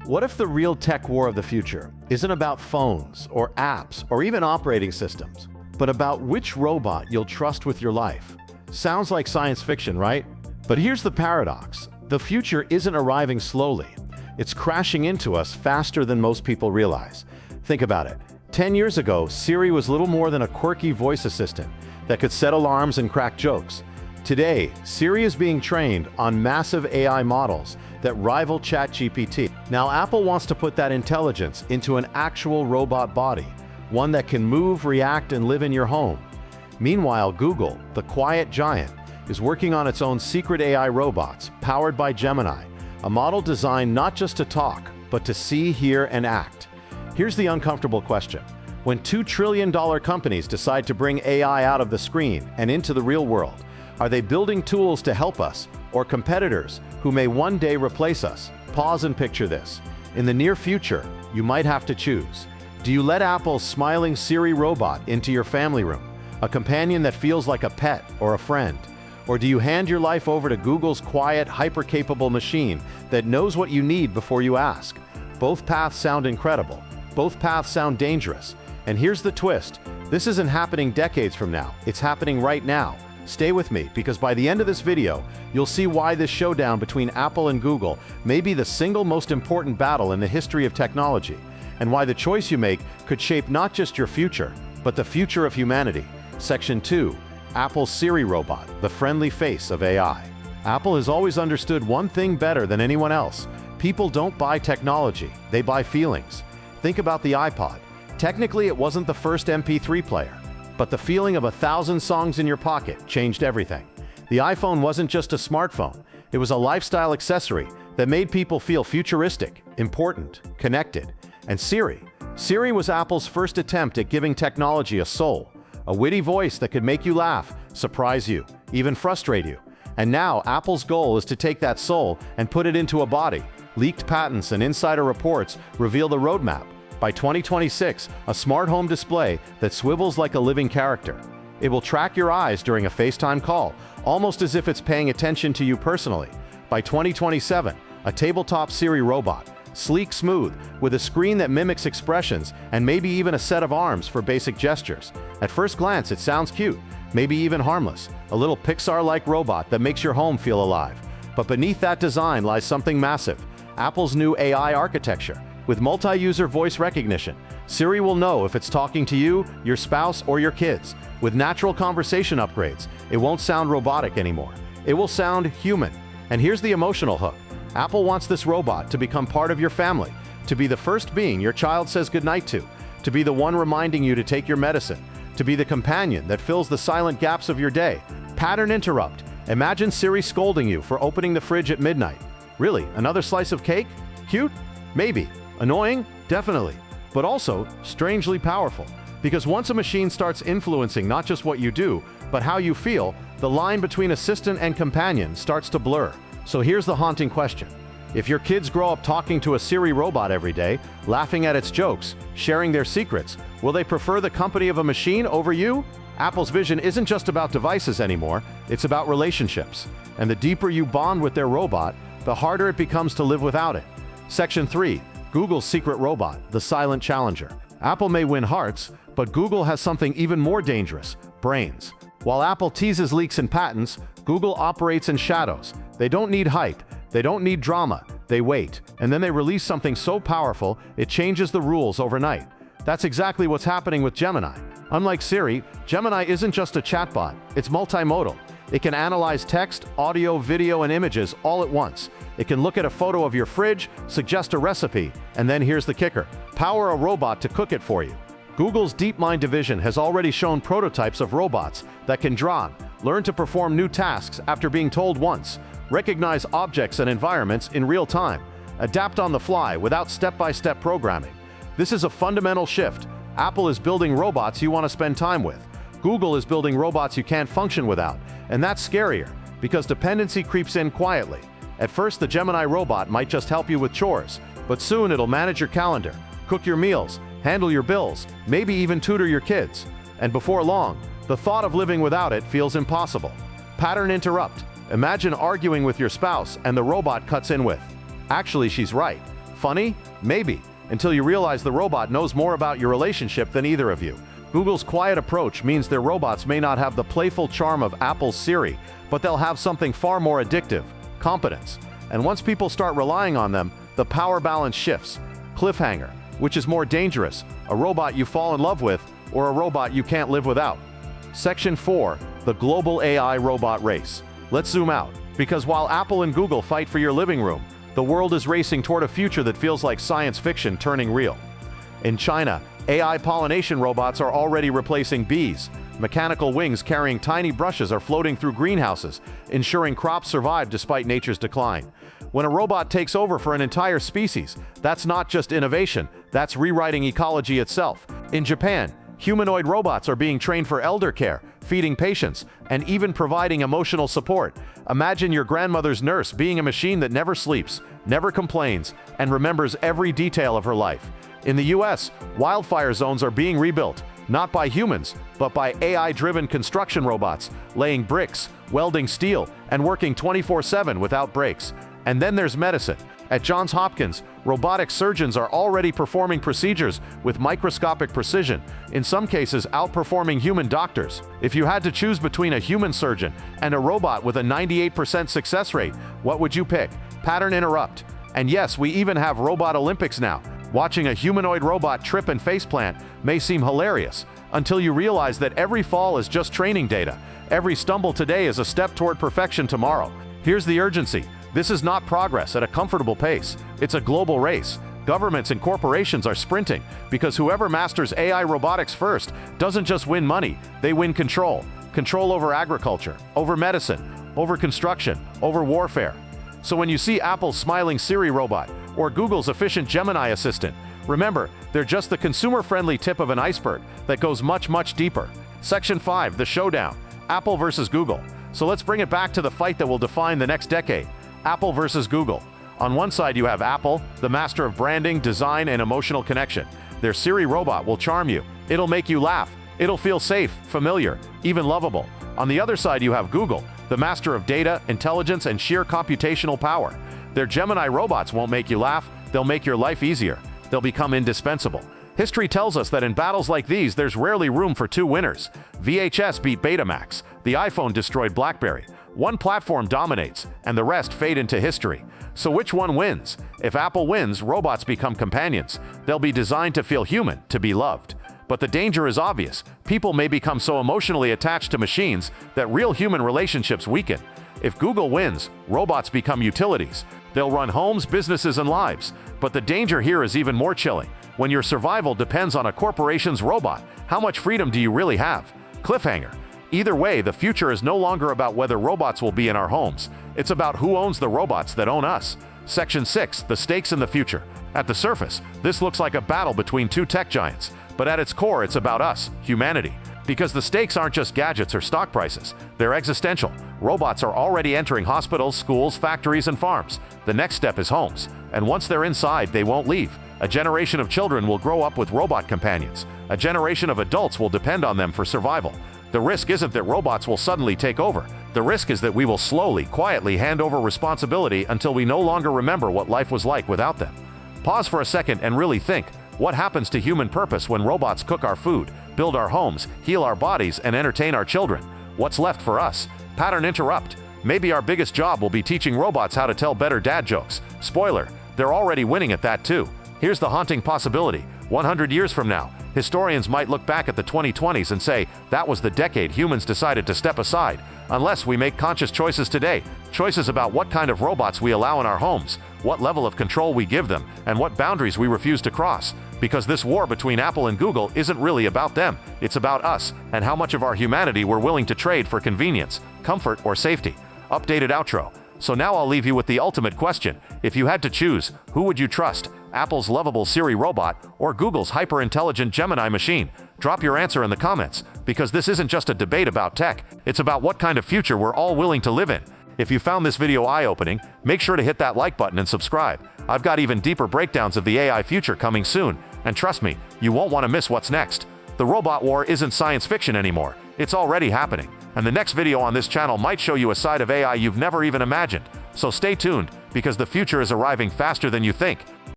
What if the real tech war of the future isn't about phones or apps or even operating systems, but about which robot you'll trust with your life? Sounds like science fiction, right? But here's the paradox. The future isn't arriving slowly. It's crashing into us faster than most people realize. Think about it. 10 years ago, Siri was little more than a quirky voice assistant that could set alarms and crack jokes. Today, Siri is being trained on massive AI models that rival ChatGPT. Now, Apple wants to put that intelligence into an actual robot body, one that can move, react, and live in your home. Meanwhile, Google, the quiet giant, is working on its own secret AI robots, powered by Gemini, a model designed not just to talk, but to see, hear, and act. Here's the uncomfortable question. When $2 trillion companies decide to bring AI out of the screen and into the real world, are they building tools to help us, or competitors who may one day replace us? Pause and picture this. In the near future, you might have to choose. Do you let Apple's smiling Siri Robot into your family room, a companion that feels like a pet or a friend? Or do you hand your life over to Google's quiet, hyper-capable machine that knows what you need before you ask? Both paths sound incredible. Both paths sound dangerous. And here's the twist. This isn't happening decades from now. It's happening right now. Stay with me, because by the end of this video, you'll see why this showdown between Apple and Google may be the single most important battle in the history of technology, and why the choice you make could shape not just your future, but the future of humanity. Section 2. Apple's Siri Robot, the friendly face of AI. Apple has always understood one thing better than anyone else. People don't buy technology, they buy feelings. Think about the iPod. Technically, it wasn't the first MP3 player, but the feeling of 1,000 songs in your pocket changed everything. The iPhone wasn't just a smartphone, it was a lifestyle accessory that made people feel futuristic, important, connected. And Siri was Apple's first attempt at giving technology a soul, a witty voice that could make you laugh, surprise you, even frustrate you. And now Apple's goal is to take that soul and put it into a body. Leaked patents and insider reports reveal the roadmap. By 2026, a smart home display that swivels like a living character. It will track your eyes during a FaceTime call, almost as if it's paying attention to you personally. By 2027, a tabletop Siri Robot, sleek smooth, with a screen that mimics expressions and maybe even a set of arms for basic gestures. At first glance, it sounds cute, maybe even harmless, a little Pixar-like robot that makes your home feel alive. But beneath that design lies something massive, Apple's new AI architecture. With multi-user voice recognition, Siri will know if it's talking to you, your spouse, or your kids. With natural conversation upgrades, it won't sound robotic anymore. It will sound human. And here's the emotional hook. Apple wants this robot to become part of your family, to be the first being your child says goodnight to be the one reminding you to take your medicine, to be the companion that fills the silent gaps of your day. Pattern interrupt. Imagine Siri scolding you for opening the fridge at midnight. Really, another slice of cake? Cute? Maybe. Annoying? Definitely. But also strangely powerful. Because once a machine starts influencing not just what you do, but how you feel, the line between assistant and companion starts to blur. So here's the haunting question. If your kids grow up talking to a Siri robot every day, laughing at its jokes, sharing their secrets, will they prefer the company of a machine over you? Apple's vision isn't just about devices anymore, it's about relationships. And the deeper you bond with their robot, the harder it becomes to live without it. Section 3. Google's secret robot, the silent challenger. Apple may win hearts, but Google has something even more dangerous, brains. While Apple teases leaks and patents, Google operates in shadows. They don't need hype, they don't need drama, they wait, and then they release something so powerful, it changes the rules overnight. That's exactly what's happening with Gemini. Unlike Siri, Gemini isn't just a chatbot, it's multimodal. It can analyze text, audio, video, and images all at once. It can look at a photo of your fridge, suggest a recipe, and then here's the kicker: power a robot to cook it for you. Google's DeepMind division has already shown prototypes of robots that can draw, learn to perform new tasks after being told once, recognize objects and environments in real time, adapt on the fly without step-by-step programming. This is a fundamental shift. Apple is building robots you want to spend time with. Google is building robots you can't function without, and that's scarier, because dependency creeps in quietly. At first, the Gemini robot might just help you with chores, but soon it'll manage your calendar, cook your meals, handle your bills, maybe even tutor your kids. And before long, the thought of living without it feels impossible. Pattern interrupt. Imagine arguing with your spouse and the robot cuts in with, "Actually, she's right. Funny? Maybe, until you realize the robot knows more about your relationship than either of you. Google's quiet approach means their robots may not have the playful charm of Apple's Siri, but they'll have something far more addictive: competence. And once people start relying on them, the power balance shifts. Cliffhanger: which is more dangerous, a robot you fall in love with or a robot you can't live without? Section 4. The Global AI Robot Race. Let's zoom out, because while Apple and Google fight for your living room, the world is racing toward a future that feels like science fiction turning real. In China, AI pollination robots are already replacing bees. Mechanical wings carrying tiny brushes are floating through greenhouses, ensuring crops survive despite nature's decline. When a robot takes over for an entire species, that's not just innovation, that's rewriting ecology itself. In Japan, humanoid robots are being trained for elder care, feeding patients, and even providing emotional support. Imagine your grandmother's nurse being a machine that never sleeps, never complains, and remembers every detail of her life. In the US, wildfire zones are being rebuilt, not by humans, but by AI-driven construction robots, laying bricks, welding steel, and working 24/7 without breaks. And then there's medicine. At Johns Hopkins, robotic surgeons are already performing procedures with microscopic precision, in some cases outperforming human doctors. If you had to choose between a human surgeon and a robot with a 98% success rate, what would you pick? Pattern interrupt. And yes, we even have Robot Olympics now. Watching a humanoid robot trip and faceplant may seem hilarious, until you realize that every fall is just training data. Every stumble today is a step toward perfection tomorrow. Here's the urgency. This is not progress at a comfortable pace. It's a global race. Governments and corporations are sprinting, because whoever masters AI robotics first doesn't just win money, they win control. Control over agriculture, over medicine, over construction, over warfare. So when you see Apple's smiling Siri robot or Google's efficient Gemini assistant, remember, they're just the consumer-friendly tip of an iceberg that goes much, much deeper. Section 5, the showdown. Apple versus Google. So let's bring it back to the fight that will define the next decade. Apple versus Google. On one side you have Apple, the master of branding, design, and emotional connection. Their Siri robot will charm you. It'll make you laugh. It'll feel safe, familiar, even lovable. On the other side you have Google, the master of data, intelligence, and sheer computational power. Their Gemini robots won't make you laugh, they'll make your life easier. They'll become indispensable. History tells us that in battles like these, there's rarely room for two winners. VHS beat Betamax. The iPhone destroyed BlackBerry. One platform dominates, and the rest fade into history. So which one wins? If Apple wins, robots become companions. They'll be designed to feel human, to be loved. But the danger is obvious. People may become so emotionally attached to machines that real human relationships weaken. If Google wins, robots become utilities. They'll run homes, businesses, and lives. But the danger here is even more chilling. When your survival depends on a corporation's robot, how much freedom do you really have? Cliffhanger. Either way, the future is no longer about whether robots will be in our homes. It's about who owns the robots that own us. Section 6, the stakes in the future. At the surface, this looks like a battle between two tech giants. But at its core, it's about us, humanity. Because the stakes aren't just gadgets or stock prices. They're existential. Robots are already entering hospitals, schools, factories, and farms. The next step is homes. And once they're inside, they won't leave. A generation of children will grow up with robot companions. A generation of adults will depend on them for survival. The risk isn't that robots will suddenly take over. The risk is that we will slowly, quietly hand over responsibility until we no longer remember what life was like without them. Pause for a second and really think. What happens to human purpose when robots cook our food, build our homes, heal our bodies, and entertain our children? What's left for us? Pattern interrupt. Maybe our biggest job will be teaching robots how to tell better dad jokes. Spoiler, they're already winning at that too. Here's the haunting possibility. 100 years from now, historians might look back at the 2020s and say, that was the decade humans decided to step aside. Unless we make conscious choices today, choices about what kind of robots we allow in our homes, what level of control we give them, and what boundaries we refuse to cross. Because this war between Apple and Google isn't really about them, it's about us, and how much of our humanity we're willing to trade for convenience, comfort, or safety. Updated outro. So now I'll leave you with the ultimate question. If you had to choose, who would you trust? Apple's lovable Siri robot or Google's hyper-intelligent Gemini machine? Drop your answer in the comments, because this isn't just a debate about tech, it's about what kind of future we're all willing to live in. If you found this video eye-opening, make sure to hit that like button and subscribe. I've got even deeper breakdowns of the AI future coming soon, and trust me, you won't want to miss what's next. The robot war isn't science fiction anymore, it's already happening. And the next video on this channel might show you a side of AI you've never even imagined. So stay tuned, because the future is arriving faster than you think.